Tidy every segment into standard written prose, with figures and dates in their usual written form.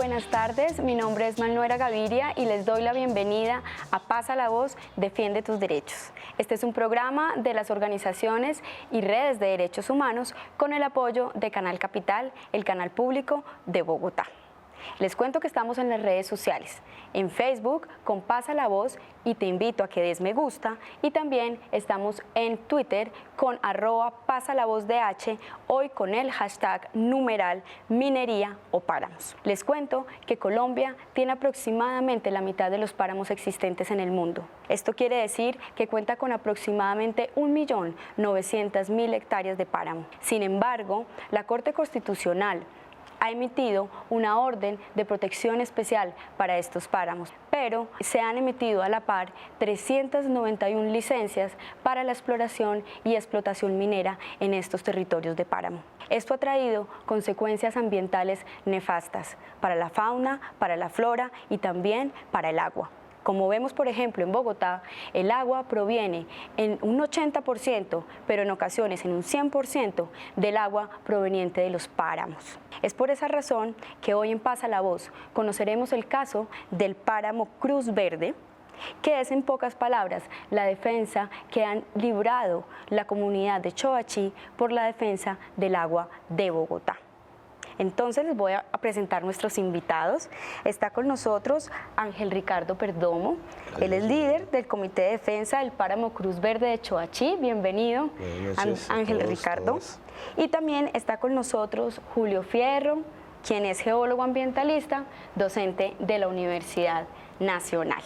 buenas tardes. Mi nombre es Manuela Gaviria y les doy la bienvenida a Pasa la Voz, Defiende tus Derechos. Este es un programa de las organizaciones y redes de derechos humanos con el apoyo de Canal Capital, el canal público de Bogotá. Les cuento que estamos en las redes sociales, en Facebook con Pasa la Voz y te invito a que des me gusta, y también estamos en Twitter con @PasaLaVozDH, hoy con el hashtag numeral minería o páramos. Les cuento que Colombia tiene aproximadamente la mitad de los páramos existentes en el mundo. Esto quiere decir que cuenta con aproximadamente 1.900.000 hectáreas de páramo. Sin embargo, la Corte Constitucional ha emitido una orden de protección especial para estos páramos, pero se han emitido a la par 391 licencias para la exploración y explotación minera en estos territorios de páramo. Esto ha traído consecuencias ambientales nefastas para la fauna, para la flora y también para el agua. Como vemos, por ejemplo, en Bogotá, el agua proviene en un 80%, pero en ocasiones en un 100% del agua proveniente de los páramos. Es por esa razón que hoy en Pasa la Voz conoceremos el caso del páramo Cruz Verde, que es en pocas palabras la defensa que han librado la comunidad de Choachí por la defensa del agua de Bogotá. Entonces les voy a presentar nuestros invitados. Está con nosotros Ángel Ricardo Perdomo. Él es líder del Comité de Defensa del Páramo Cruz Verde de Choachí. Bienvenido, Ángel Ricardo. Y también está con nosotros Julio Fierro, quien es geólogo ambientalista, docente de la Universidad Nacional.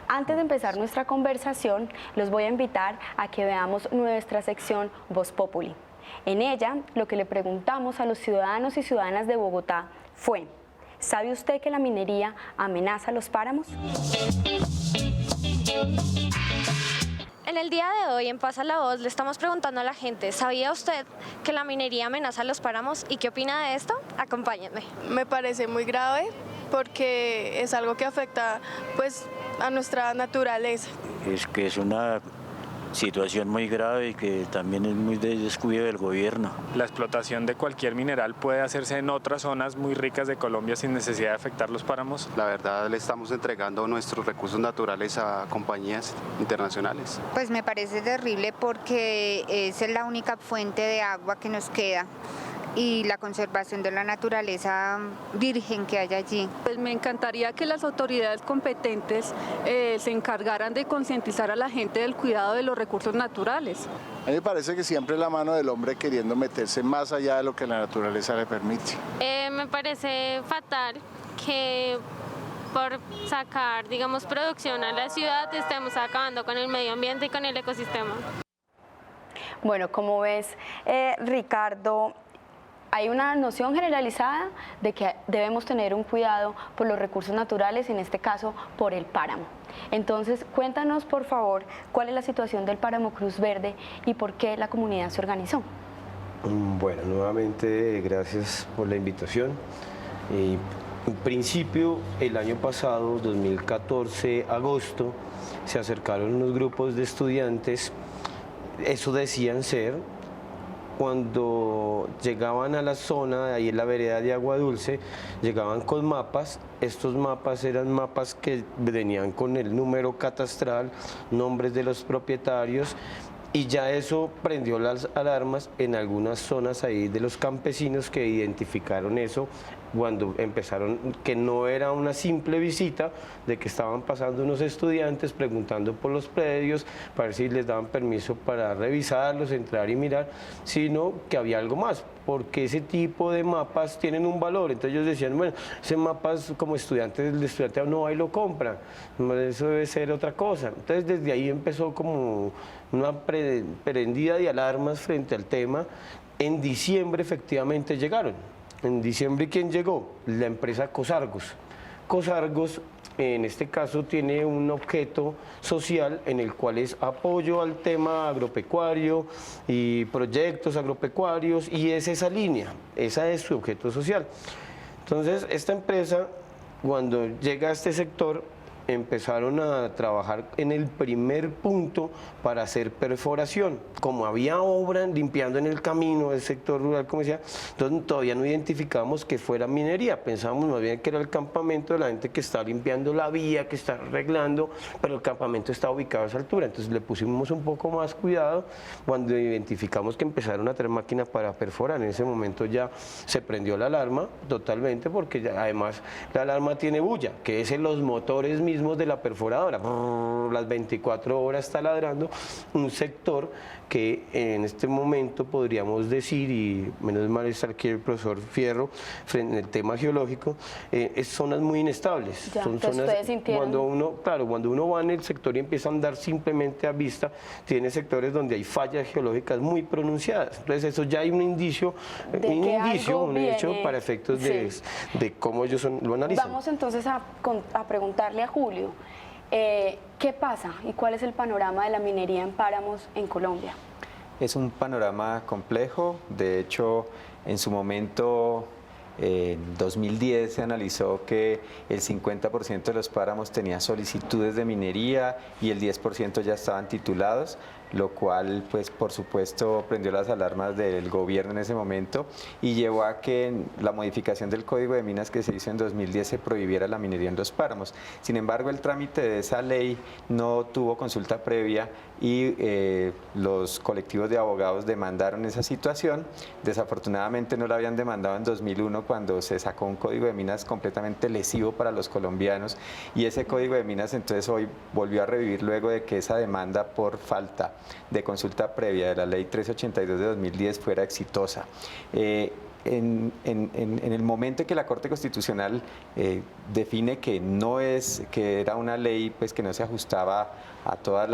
Antes de empezar nuestra conversación, los voy a invitar a que veamos nuestra sección Voz Populi. En ella, lo que le preguntamos a los ciudadanos y ciudadanas de Bogotá fue: ¿sabe usted que la minería amenaza los páramos? En el día de hoy, en Pasa la Voz, le estamos preguntando a la gente: ¿sabía usted que la minería amenaza los páramos? ¿Y qué opina de esto? Acompáñenme. Me parece muy grave porque es algo que afecta pues a nuestra naturaleza. Es que es una situación muy grave y que también es muy de descuido del gobierno. La explotación de cualquier mineral puede hacerse en otras zonas muy ricas de Colombia sin necesidad de afectar los páramos. La verdad, le estamos entregando nuestros recursos naturales a compañías internacionales. Pues me parece terrible porque esa es la única fuente de agua que nos queda y la conservación de la naturaleza virgen que hay allí. Pues me encantaría que las autoridades competentes se encargaran de concientizar a la gente del cuidado de los recursos naturales. A mí me parece que siempre es la mano del hombre queriendo meterse más allá de lo que la naturaleza le permite. Me parece fatal que por sacar, digamos, producción a la ciudad estemos acabando con el medio ambiente y con el ecosistema. Bueno, como ves, Ricardo, hay una noción generalizada de que debemos tener un cuidado por los recursos naturales, en este caso por el páramo. Entonces, cuéntanos por favor cuál es la situación del páramo Cruz Verde y por qué la comunidad se organizó. Bueno, nuevamente gracias por la invitación. En principio, el año pasado, 2014, agosto, se acercaron unos grupos de estudiantes, eso decían ser. Cuando llegaban a la zona, ahí en la vereda de Agua Dulce, llegaban con mapas. Estos mapas eran mapas que venían con el número catastral, nombres de los propietarios, y ya eso prendió las alarmas en algunas zonas ahí de los campesinos que identificaron eso cuando empezaron, que no era una simple visita, de que estaban pasando unos estudiantes preguntando por los predios para ver si les daban permiso para revisarlos, entrar y mirar, sino que había algo más, porque ese tipo de mapas tienen un valor. Entonces ellos decían, bueno, ese mapa como estudiante, el estudiante no va y lo compra, eso debe ser otra cosa. Entonces desde ahí empezó como una prendida de alarmas frente al tema. En diciembre efectivamente llegaron. En diciembre, ¿quién llegó? La empresa Cosargos. Cosargos, en este caso, tiene un objeto social en el cual es apoyo al tema agropecuario y proyectos agropecuarios, y es esa línea, esa es su objeto social. Entonces, esta empresa, cuando llega a este sector, empezaron a trabajar en el primer punto para hacer perforación. Como había obra limpiando en el camino del sector rural, como decía, entonces todavía no identificamos que fuera minería, pensábamos más bien que era el campamento de la gente que está limpiando la vía, que está arreglando, pero el campamento está ubicado a esa altura, entonces le pusimos un poco más cuidado cuando identificamos que empezaron a traer máquinas para perforar. En ese momento ya se prendió la alarma totalmente, porque ya, además la alarma tiene bulla, que es en los motores mismos de la perforadora. Las 24 horas está ladrando un sector que en este momento podríamos decir, y menos mal está aquí el profesor Fierro frente al tema geológico, es zonas muy inestables. Ya, son zonas, cuando uno va en el sector y empieza a andar simplemente a vista, tiene sectores donde hay fallas geológicas muy pronunciadas. Entonces eso ya hay un indicio, un hecho para efectos de cómo ellos lo analizan. Vamos entonces a preguntarle a Julio, ¿qué pasa y cuál es el panorama de la minería en páramos en Colombia? Es un panorama complejo. De hecho, en su momento, en 2010 se analizó que el 50% de los páramos tenía solicitudes de minería y el 10% ya estaban titulados, lo cual, pues, por supuesto, prendió las alarmas del gobierno en ese momento y llevó a que en la modificación del Código de Minas que se hizo en 2010 se prohibiera la minería en los páramos. Sin embargo, el trámite de esa ley no tuvo consulta previa y los colectivos de abogados demandaron esa situación. Desafortunadamente no la habían demandado en 2001 cuando se sacó un Código de Minas completamente lesivo para los colombianos, y ese Código de Minas entonces hoy volvió a revivir luego de que esa demanda por falta de consulta previa de la ley 382 de 2010 fuera exitosa. En el momento en que la Corte Constitucional define que era una ley, pues, que no se ajustaba a todas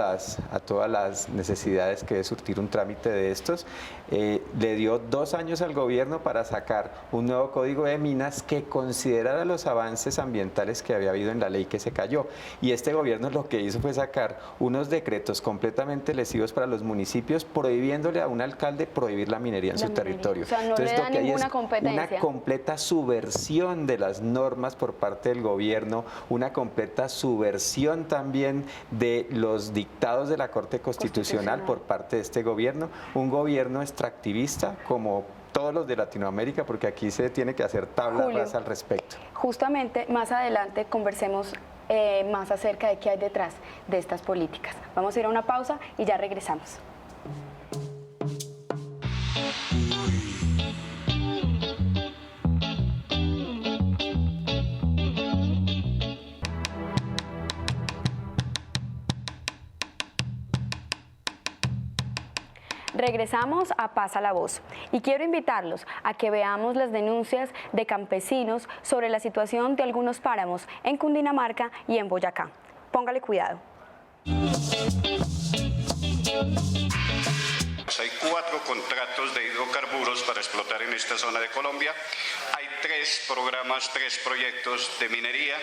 las necesidades que debe surtir un trámite de estos, le dio 2 años al gobierno para sacar un nuevo Código de Minas que considerara los avances ambientales que había habido en la ley que se cayó. Y este gobierno lo que hizo fue sacar unos decretos completamente lesivos para los municipios, prohibiéndole a un alcalde prohibir la minería en su territorio. O sea, no Entonces, le da lo que hay es competencia. una completa subversión de las normas por parte del gobierno, una completa subversión también de los dictados de la Corte Constitucional por parte de este gobierno, un gobierno extractivista como todos los de Latinoamérica, porque aquí se tiene que hacer tabla rasa al respecto. Justamente más adelante conversemos más acerca de qué hay detrás de estas políticas. Vamos a ir a una pausa y ya regresamos. Regresamos a Pasa la Voz y quiero invitarlos a que veamos las denuncias de campesinos sobre la situación de algunos páramos en Cundinamarca y en Boyacá. Póngale cuidado. Hay 4 contratos de hidrocarburos para explotar en esta zona de Colombia. Hay 3 programas, 3 proyectos de minería,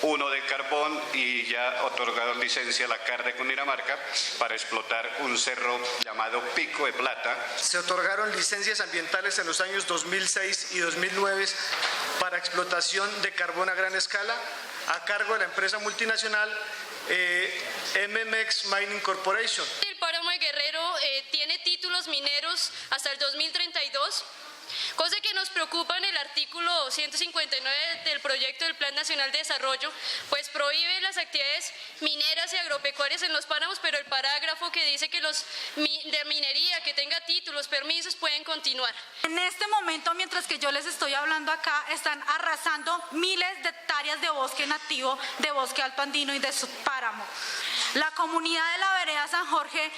1 de carbón, y ya otorgaron licencia a la CAR de Cundinamarca para explotar un cerro llamado Pico de Plata. Se otorgaron licencias ambientales en los años 2006 y 2009 para explotación de carbón a gran escala a cargo de la empresa multinacional MMX Mining Corporation. El páramo de Guerrero tiene títulos mineros hasta el 2032, cosa que nos preocupa en el artículo 159 del proyecto del Plan Nacional de Desarrollo, pues prohíbe las actividades mineras y agropecuarias en los páramos, pero el parágrafo que dice que los de minería que tenga títulos, permisos, pueden continuar. En este momento, mientras que yo les estoy hablando acá, están arrasando miles de hectáreas de bosque nativo, de bosque alto andino y de subpáramo. La comunidad de la vereda San Jorge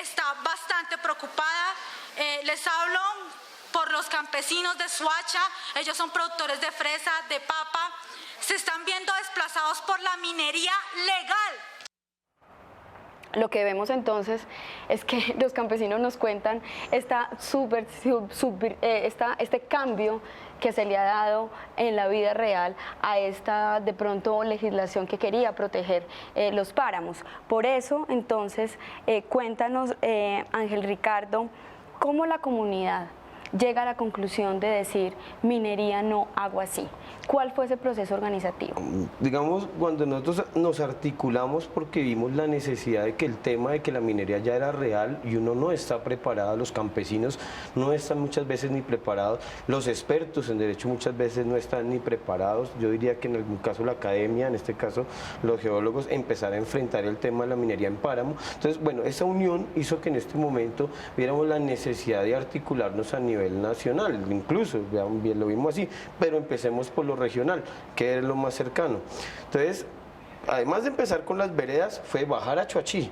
está bastante preocupada. Les hablo por los campesinos de Soacha. Ellos son productores de fresa, de papa. Se están viendo desplazados por la minería legal. Lo que vemos entonces es que los campesinos nos cuentan este cambio que se le ha dado en la vida real a esta, de pronto, legislación que quería proteger los páramos. Por eso, entonces, cuéntanos, Ángel Ricardo, cómo la comunidad llega a la conclusión de decir minería no, agua sí? ¿Cuál fue ese proceso organizativo? Digamos, cuando nosotros nos articulamos porque vimos la necesidad de que el tema de que la minería ya era real y uno no está preparado, los campesinos no están muchas veces ni preparados, los expertos en derecho muchas veces no están ni preparados, yo diría que en algún caso la academia, en este caso los geólogos, empezar a enfrentar el tema de la minería en páramo. Entonces, bueno, esa unión hizo que en este momento viéramos la necesidad de articularnos a nivel nacional, incluso, bien lo vimos así, pero empecemos por lo regional, que es lo más cercano. Entonces, además de empezar con las veredas, fue bajar a Choachí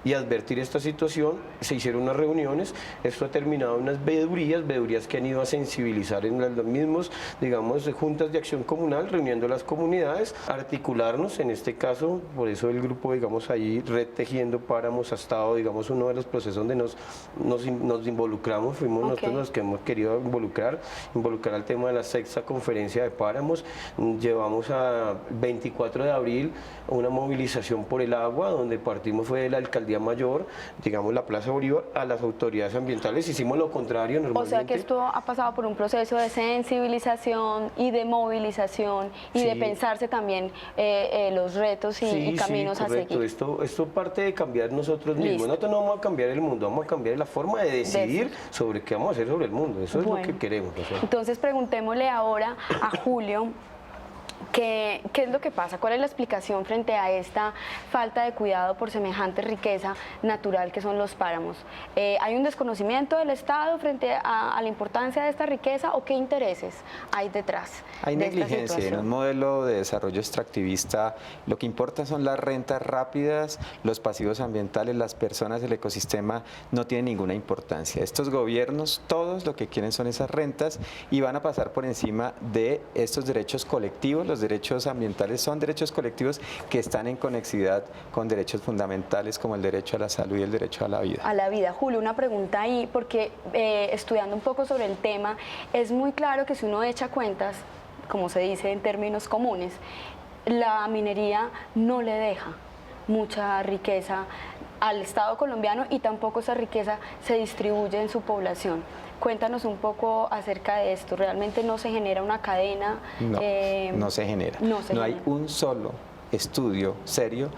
y advertir esta situación. Se hicieron unas reuniones, esto ha terminado en unas veedurías que han ido a sensibilizar en los mismos, digamos, juntas de acción comunal, reuniendo las comunidades, articularnos, en este caso, por eso el grupo, digamos, ahí, Red Tejiendo Páramos, ha estado, digamos, uno de los procesos donde nos involucramos, fuimos nosotros los que hemos querido involucrar al tema de la 6ª conferencia de páramos. Llevamos a 24 de abril una movilización por el agua, donde partimos fue de la Alcaldía Mayor, digamos la Plaza Bolívar, a las autoridades ambientales, hicimos lo contrario normalmente. O sea que esto ha pasado por un proceso de sensibilización y de movilización y de pensarse también los retos y caminos a seguir. Esto parte de cambiar nosotros mismos. Nosotros no vamos a cambiar el mundo, vamos a cambiar la forma de decidir sobre qué vamos a hacer sobre el mundo. Eso es lo que queremos hacer. Entonces preguntémosle ahora a Julio, ¿qué es lo que pasa? ¿Cuál es la explicación frente a esta falta de cuidado por semejante riqueza natural que son los páramos? ¿Hay un desconocimiento del Estado frente a la importancia de esta riqueza o qué intereses hay detrás? Hay negligencia. En un modelo de desarrollo extractivista lo que importa son las rentas rápidas, los pasivos ambientales, las personas, el ecosistema no tienen ninguna importancia. Estos gobiernos, todos lo que quieren son esas rentas y van a pasar por encima de estos derechos colectivos. Los derechos ambientales son derechos colectivos que están en conexidad con derechos fundamentales como el derecho a la salud y el derecho a la vida. A la vida. Julio, una pregunta ahí, porque estudiando un poco sobre el tema, es muy claro que si uno echa cuentas, como se dice en términos comunes, la minería no le deja mucha riqueza al Estado colombiano y tampoco esa riqueza se distribuye en su población. Cuéntanos un poco acerca de esto. ¿Realmente no se genera una cadena? No se genera. No hay un solo estudio serio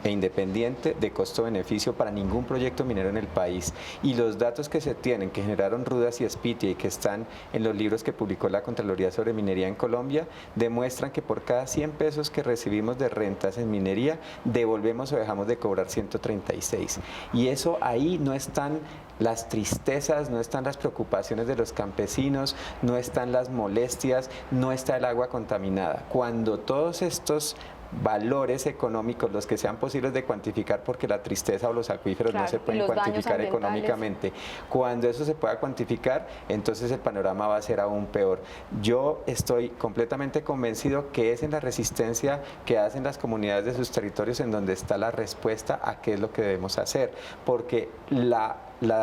e independiente de costo-beneficio para ningún proyecto minero en el país. Y los datos que se tienen, que generaron Rudas y Spitia y que están en los libros que publicó la Contraloría sobre minería en Colombia, demuestran que por cada 100 pesos que recibimos de rentas en minería, devolvemos o dejamos de cobrar 136. Y eso ahí no están las tristezas, no están las preocupaciones de los campesinos, no están las molestias, no está el agua contaminada. Cuando todos estos valores económicos, los que sean posibles de cuantificar, porque la tristeza o los acuíferos no se pueden cuantificar económicamente. Cuando eso se pueda cuantificar, entonces el panorama va a ser aún peor. Yo estoy completamente convencido que es en la resistencia que hacen las comunidades de sus territorios en donde está la respuesta a qué es lo que debemos hacer, porque la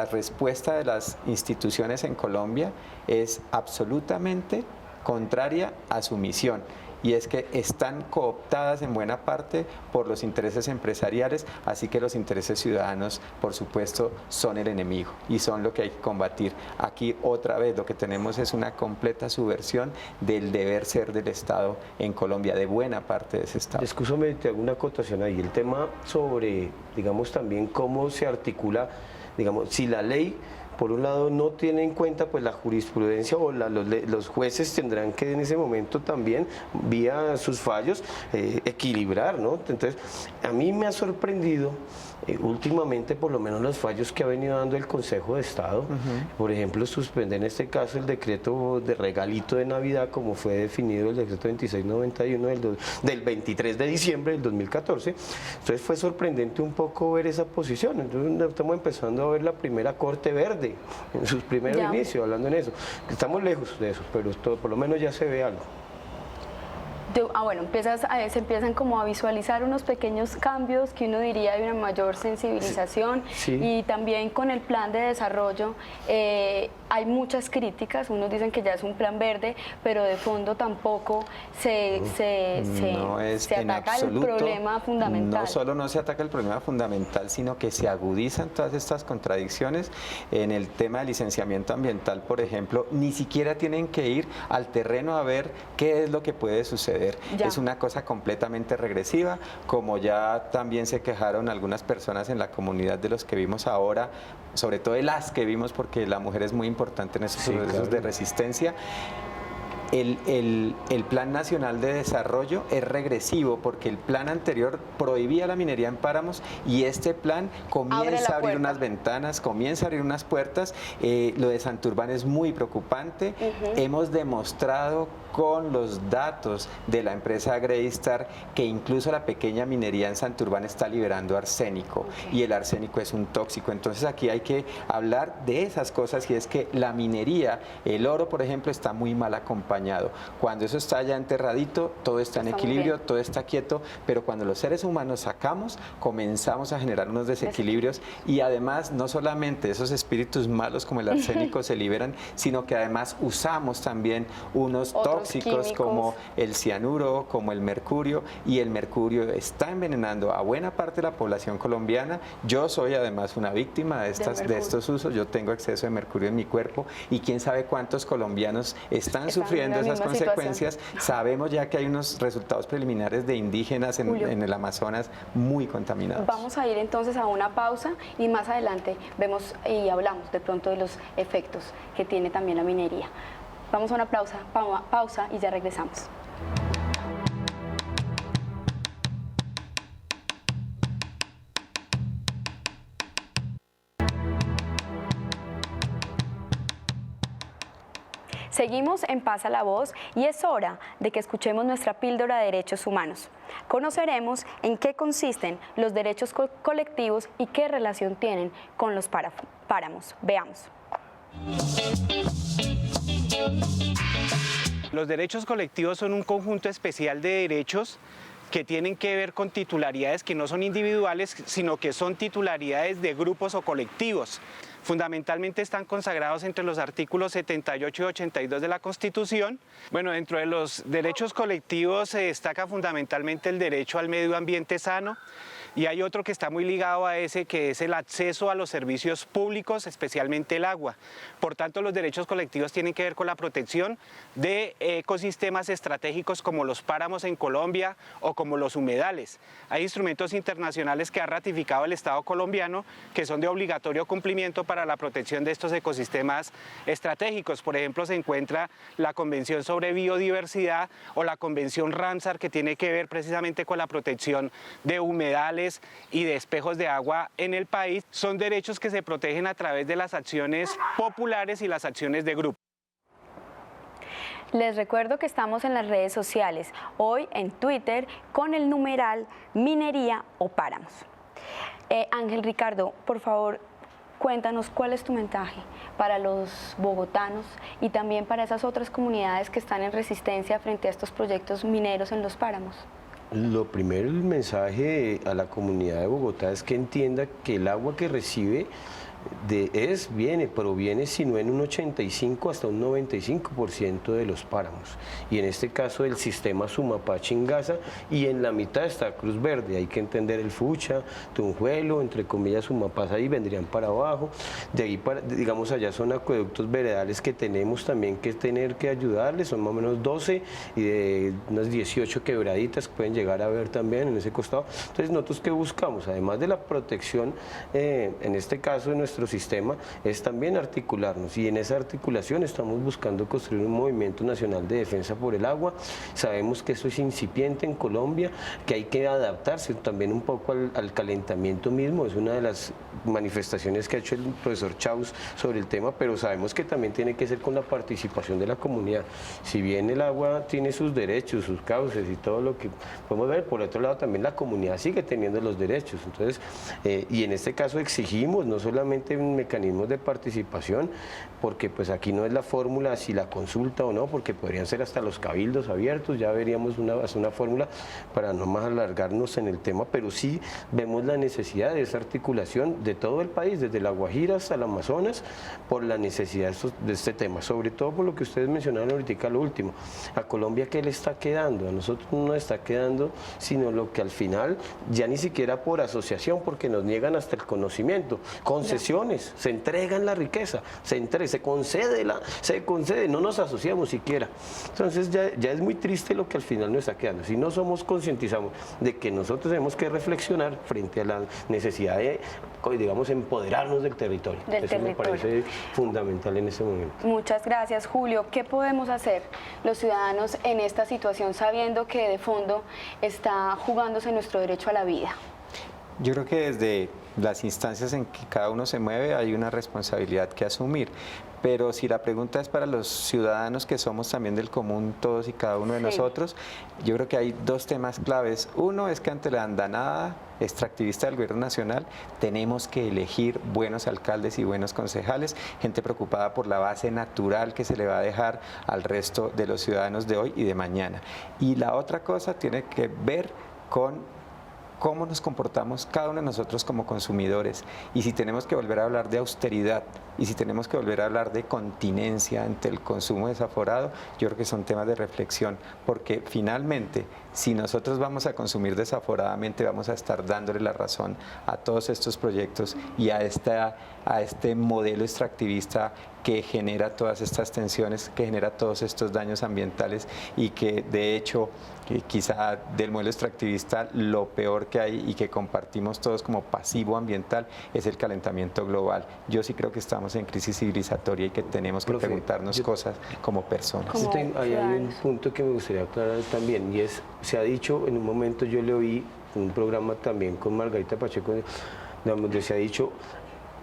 respuesta de las instituciones en Colombia es absolutamente contraria a su misión. Y es que están cooptadas en buena parte por los intereses empresariales, así que los intereses ciudadanos, por supuesto, son el enemigo y son lo que hay que combatir. Aquí otra vez lo que tenemos es una completa subversión del deber ser del Estado en Colombia, de buena parte de ese Estado. Escúchame, te hago una acotación ahí. El tema sobre, digamos, también cómo se articula, digamos, si la ley por un lado no tiene en cuenta pues la jurisprudencia o los jueces tendrán que en ese momento también vía sus fallos equilibrar, ¿no? Entonces a mí me ha sorprendido últimamente por lo menos los fallos que ha venido dando el Consejo de Estado. Por ejemplo, suspender en este caso el decreto de regalito de Navidad como fue definido el decreto 2691 del 23 de diciembre del 2014. Entonces fue sorprendente un poco ver esa posición. Entonces estamos empezando a ver la primera Corte Verde en sus primeros inicios, hablando en eso. Estamos lejos de eso, pero por lo menos ya se ve algo. Bueno, se empiezan como a visualizar unos pequeños cambios que uno diría de una mayor sensibilización, Sí. Y también con el plan de desarrollo hay muchas críticas, unos dicen que ya es un plan verde, pero de fondo tampoco se ataca el problema fundamental. No solo no se ataca el problema fundamental, sino que se agudizan todas estas contradicciones. En el tema de licenciamiento ambiental, por ejemplo, ni siquiera tienen que ir al terreno a ver qué es lo que puede suceder. Ya. Es una cosa completamente regresiva, como ya también se quejaron algunas personas en la comunidad de los que vimos ahora, sobre todo de las que vimos, porque la mujer es muy importante en esos procesos de resistencia. El Plan Nacional de Desarrollo es regresivo porque el plan anterior prohibía la minería en páramos y este plan comienza a abrir unas ventanas, comienza a abrir unas puertas. Lo de Santurbán es muy preocupante. Hemos demostrado con los datos de la empresa Greystar que incluso la pequeña minería en Santurbán está liberando arsénico y el arsénico es un tóxico. Entonces aquí hay que hablar de esas cosas y es que la minería, el oro por ejemplo, está muy mal acompañado. Cuando eso está ya enterradito, todo está en equilibrio, todo está quieto, pero cuando los seres humanos sacamos, comenzamos a generar unos desequilibrios y además no solamente esos espíritus malos como el arsénico se liberan, sino que además usamos también unos tóxicos como el cianuro, como el mercurio, y el mercurio está envenenando a buena parte de la población colombiana. Yo soy además una víctima de estos usos, yo tengo exceso de mercurio en mi cuerpo y quién sabe cuántos colombianos están sufriendo esas consecuencias. Sabemos ya que hay unos resultados preliminares de indígenas en el Amazonas muy contaminados. Vamos a ir entonces a una pausa y más adelante vemos y hablamos de pronto de los efectos que tiene también la minería. Vamos a una pausa y ya regresamos. Seguimos en Pasa la Voz y es hora de que escuchemos nuestra píldora de derechos humanos. Conoceremos en qué consisten los derechos colectivos y qué relación tienen con los páramos. Veamos. Los derechos colectivos son un conjunto especial de derechos que tienen que ver con titularidades que no son individuales, sino que son titularidades de grupos o colectivos. Fundamentalmente están consagrados entre los artículos 78 y 82 de la Constitución. Bueno, dentro de los derechos colectivos se destaca fundamentalmente el derecho al medio ambiente sano, y hay otro que está muy ligado a ese, que es el acceso a los servicios públicos, especialmente el agua. Por tanto, los derechos colectivos tienen que ver con la protección de ecosistemas estratégicos como los páramos en Colombia o como los humedales. Hay instrumentos internacionales que ha ratificado el Estado colombiano que son de obligatorio cumplimiento para la protección de estos ecosistemas estratégicos. Por ejemplo, se encuentra la Convención sobre Biodiversidad o la Convención Ramsar, que tiene que ver precisamente con la protección de humedales y de espejos de agua en el país. Son derechos que se protegen a través de las acciones populares y las acciones de grupo. Les recuerdo que estamos en las redes sociales, hoy en Twitter con el numeral Minería o Páramos. Ángel Ricardo, por favor, cuéntanos cuál es tu mensaje para los bogotanos y también para esas otras comunidades que están en resistencia frente a estos proyectos mineros en los páramos. Lo primero, el mensaje a la comunidad de Bogotá es que entienda que el agua que recibe proviene si no en un 85 hasta un 95% de los páramos, y en este caso del sistema Sumapá-Chingaza, y en la mitad está Cruz Verde. Hay que entender el Fucha, Tunjuelo, entre comillas Sumapá, ahí vendrían para abajo, de ahí para, digamos, allá son acueductos veredales que tenemos también que tener que ayudarles, son más o menos 12 y de unas 18 quebraditas pueden llegar a ver también en ese costado. Entonces nosotros, ¿qué buscamos? Además de la protección, en este caso de nuestro sistema, es también articularnos, y en esa articulación estamos buscando construir un movimiento nacional de defensa por el agua. Sabemos que eso es incipiente en Colombia, que hay que adaptarse también un poco al calentamiento mismo, es una de las manifestaciones que ha hecho el profesor Chaus sobre el tema, pero sabemos que también tiene que ser con la participación de la comunidad. Si bien el agua tiene sus derechos, sus cauces y todo lo que podemos ver, por otro lado también la comunidad sigue teniendo los derechos. Entonces, y en este caso exigimos no solamente obviamente en mecanismos de participación, porque pues aquí no es la fórmula si la consulta o no, porque podrían ser hasta los cabildos abiertos, ya veríamos una fórmula para no más alargarnos en el tema, pero sí vemos la necesidad de esa articulación de todo el país, desde La Guajira hasta el Amazonas, por la necesidad de este tema, sobre todo por lo que ustedes mencionaron ahorita, lo último. A Colombia, ¿qué le está quedando? A nosotros no nos está quedando sino lo que al final, ya ni siquiera por asociación, porque nos niegan hasta el conocimiento, concesiones, se entregan la riqueza, se concede, no nos asociamos siquiera. Entonces ya es muy triste lo que al final nos está quedando. Si no concientizamos de que nosotros tenemos que reflexionar frente a la necesidad de, digamos, empoderarnos del territorio. Eso me parece fundamental en este momento. Muchas gracias, Julio. ¿Qué podemos hacer los ciudadanos en esta situación sabiendo que de fondo está jugándose nuestro derecho a la vida? Yo creo que desde las instancias en que cada uno se mueve hay una responsabilidad que asumir. Pero si la pregunta es para los ciudadanos que somos también del común, todos y cada uno de nosotros, yo creo que hay dos temas claves. Uno es que ante la andanada extractivista del gobierno nacional tenemos que elegir buenos alcaldes y buenos concejales, gente preocupada por la base natural que se le va a dejar al resto de los ciudadanos de hoy y de mañana. Y la otra cosa tiene que ver con cómo nos comportamos cada uno de nosotros como consumidores, y si tenemos que volver a hablar de austeridad y si tenemos que volver a hablar de continencia ante el consumo desaforado, yo creo que son temas de reflexión, porque finalmente si nosotros vamos a consumir desaforadamente vamos a estar dándole la razón a todos estos proyectos y a este modelo extractivista que genera todas estas tensiones, que genera todos estos daños ambientales y que de hecho quizá del modelo extractivista lo peor que hay y que compartimos todos como pasivo ambiental es el calentamiento global. Yo sí creo que estamos en crisis civilizatoria y que tenemos que preguntarnos cosas como personas. Hay un punto que me gustaría aclarar también, y es, se ha dicho, en un momento yo le oí un programa también con Margarita Pacheco, donde se ha dicho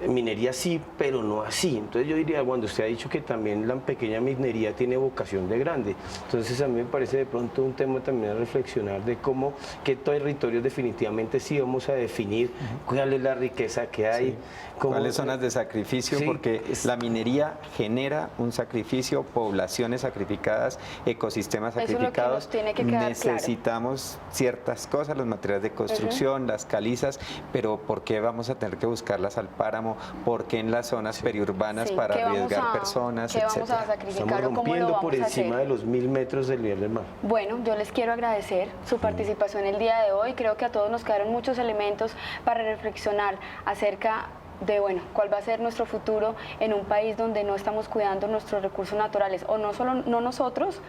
minería sí, pero no así. Entonces yo diría, cuando usted ha dicho que también la pequeña minería tiene vocación de grande, entonces a mí me parece de pronto un tema también a reflexionar de cómo, qué territorios definitivamente sí vamos a definir, cuál es la riqueza que hay. Sí. ¿Cuáles zonas de sacrificio? Sí, porque la minería genera un sacrificio, poblaciones sacrificadas, ecosistemas sacrificados. Necesitamos ciertas cosas, los materiales de construcción, las calizas, pero ¿por qué vamos a tener que buscarlas al páramo? ¿Por qué en las zonas periurbanas para arriesgar personas, etcétera? Estamos rompiendo por encima de los 1000 metros del nivel del mar. Bueno, yo les quiero agradecer su participación el día de hoy. Creo que a todos nos quedaron muchos elementos para reflexionar acerca de, bueno, cuál va a ser nuestro futuro en un país donde no estamos cuidando nuestros recursos naturales, o no solo nosotros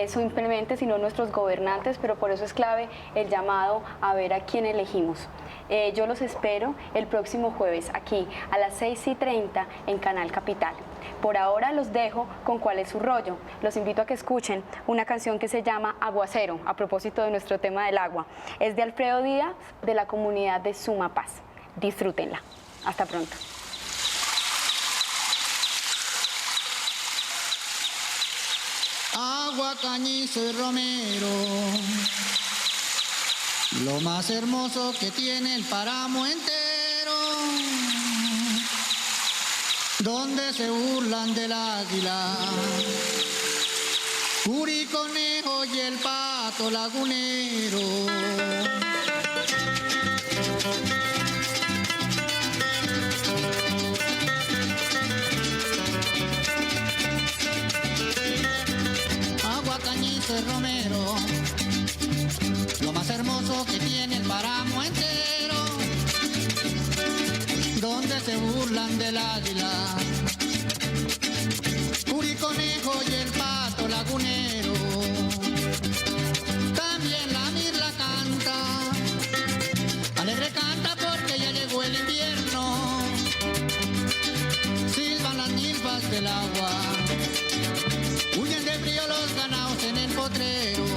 simplemente, sino nuestros gobernantes, pero por eso es clave el llamado a ver a quién elegimos. Yo los espero el próximo jueves aquí a las 6:30 en Canal Capital. Por ahora los dejo con Cuál es su rollo. Los invito a que escuchen una canción que se llama Aguacero, a propósito de nuestro tema del agua. Es de Alfredo Díaz, de la comunidad de Sumapaz. Disfrútenla. Hasta pronto. Agua, cañizo y romero, lo más hermoso que tiene el páramo entero, donde se burlan del águila, curiconejo y el pato lagunero. Romero, lo más hermoso que tiene el páramo entero, donde se burlan del águila, curiconejo y el pato lagunero. También la mirla canta, alegre canta porque ya llegó el invierno, silban las ninfas del agua, huyen de frío los ganados en el potrero.